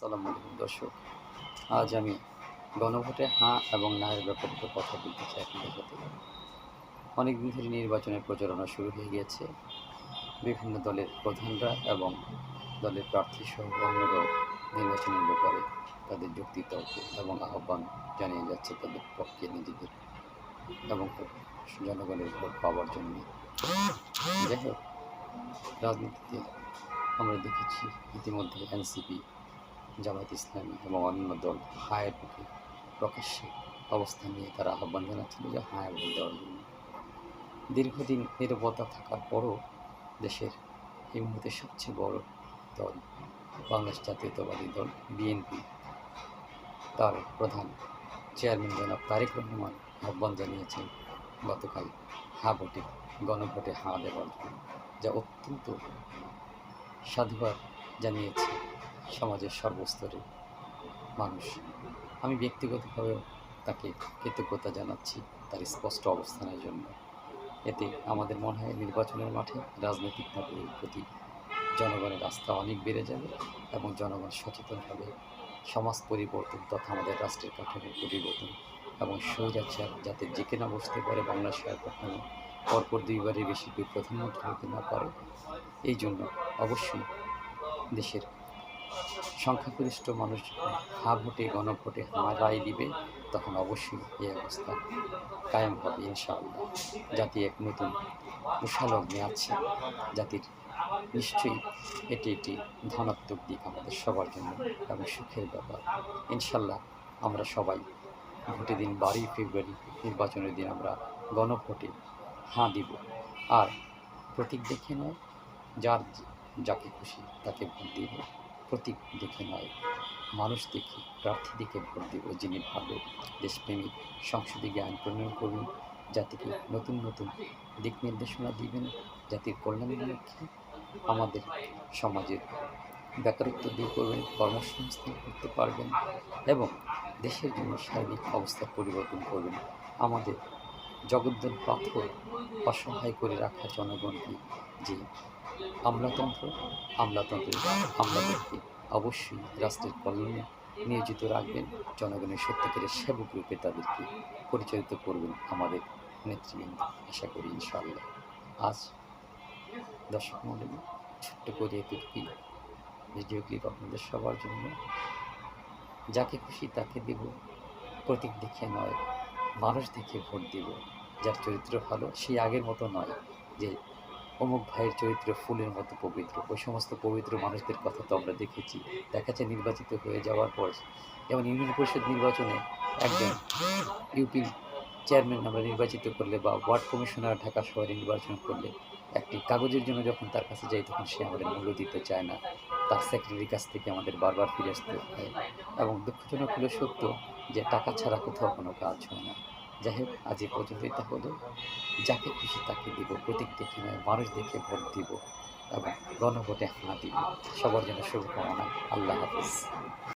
আসসালামু আলাইকুম দর্শক। আজ আমি গণভোটে হাঁ এবং না-এর ব্যাপারে একটু কথা বলতে চাই আপনাদের সাথে। অনেকদিন ধরে নির্বাচনের প্রচারণা শুরু হয়ে গিয়েছে। বিভিন্ন দলের প্রধানরা এবং দলের প্রার্থীসহ অন্যরাও নির্বাচনের ব্যাপারে তাদের যুক্তিতর্ক এবং আহ্বান জানিয়ে যাচ্ছে তাদের পক্ষে নিজেদের এবং জনগণের ভোট পাওয়ার জন্য। যাই হোক, রাজনীতিতে আমরা দেখেছি ইতিমধ্যে এনসিপি, জামায়াত ইসলামী এবং অন্যান্য দল হায়ের পক্ষে প্রকাশ্যে অবস্থান নিয়ে তারা আহ্বান জানাচ্ছিল যে হায়ের ভোট দেওয়ার জন্য। দীর্ঘদিন নীরবতা থাকার পরও দেশের এই মুহূর্তে সবচেয়ে বড় দল বাংলাদেশ জাতীয়তাবাদী দল বিএনপি, তার প্রধান চেয়ারম্যান জনাব তারেক রহমান আহ্বান জানিয়েছেন গতকাল হাঁ ভোটে, গণভোটে হাঁ দেওয়ার জন্য, যা অত্যন্ত সাধুবাদ জানিয়েছে সমাজের সর্বস্তরে মানুষ। আমি ব্যক্তিগতভাবেও তাকে কৃতজ্ঞতা জানাচ্ছি তার স্পষ্ট অবস্থানের জন্য। এতে আমাদের মনে হয় নির্বাচনের মাঠে রাজনৈতিকভাবে এর প্রতি জনগণের আস্থা অনেক বেড়ে যাবে এবং জনগণ সচেতনভাবে সমাজ পরিবর্তন তথা আমাদের রাষ্ট্রের কাঠামো পরিবর্তন এবং স্বৈরাচার যাতে জেকে না বসতে পারে, বাংলাদেশে আর কখনো পরপর দুইবারের বেশি কেউ প্রধানমন্ত্রী হতে না পারে, এই জন্য অবশ্যই দেশের সংখ্যাগরিষ্ঠ মানুষ যখন হাঁ ভোটে, গণভোটে হাঁ রায় দিবে, তখন অবশ্যই এই অবস্থা কায়েম হবে ইনশাআল্লাহ। জাতি এক নতুন উষালগ্নে আছে। জাতির নিশ্চয়ই এটি একটি ধনাত্মক দিক আমাদের সবার জন্য এবং সুখের ব্যাপার। ইনশাল্লাহ আমরা সবাই ভোটের দিন 12ই ফেব্রুয়ারি নির্বাচনের দিন আমরা গণভোটে হাঁ দিব। আর প্রতীক দেখে নয়, যাকে খুশি তাকে ভোট দিব। প্রতীক দেখে নয়, মানুষ দেখে, প্রার্থী দেখে ভোট দেব যিনি ভালো, দেশপ্রেমিক, সংসদে গিয়ে আইন প্রণয়ন করুন, জাতিকে নতুন নতুন দিক নির্দেশনা দিবেন, জাতির কল্যাণের লক্ষ্যে আমাদের সমাজের বেকারত্ব দূর করবেন, কর্মসংস্থান করতে পারবেন এবং দেশের জন্য সার্বিক অবস্থার পরিবর্তন করবেন। আমাদের জগদ্দল পাথর অসহায় করে রাখা জনগণকে যে আমলাতন্ত্রকে অবশ্যই রাষ্ট্রের কল্যাণে নিয়োজিত রাখবেন, জনগণের সত্যিকারের সেবক রূপে তাদেরকে পরিচালিত করবেন আমাদের নেতৃবৃন্দ, আশা করি ইনশাআল্লাহ। আজ দর্শক মণ্ডলী, ছোট্ট করে এতটুকুই ভিডিও ক্লিপ আপনাদের সবার জন্য। যাকে খুশি তাকে দেব, প্রতীক দেখে নয়, মানুষ দেখে ভোট দেব। যার চরিত্র ভালো, সেই আগের মতো নয় যে অমুক ভাইয়ের চরিত্র ফুলের মতো পবিত্র। ওই সমস্ত পবিত্র মানুষদের কথা তো আমরা দেখেছি। দেখা যায় নির্বাচিত হয়ে যাওয়ার পর, যেমন ইউনিয়ন পরিষদ নির্বাচনে একজন ইউপি চেয়ারম্যান আমরা নির্বাচিত করলে বা ওয়ার্ড কমিশনার ঢাকা শহরে নির্বাচন করলে একটি কাগজের জন্য যখন তার কাছে যাই, তখন সে আমাদের মূল্য দিতে চায় না। তার সেক্রেটারির কাছ থেকে আমাদের বারবার ফিরে আসতে হয় এবং দুঃখজনক হলো সত্য যে টাকা ছাড়া কোথাও কোনো কাজ হয় না। যাই হোক, আজ এ পর্যন্তই। তাহলে যাকে খুশি তাকে দিব, প্রতীক দেখে নয়, মানুষ দেখে ভোট দিব এবং গণভোটে হাঁ দিব। সবার জন্য শুভকামনা। আল্লাহ হাফিজ।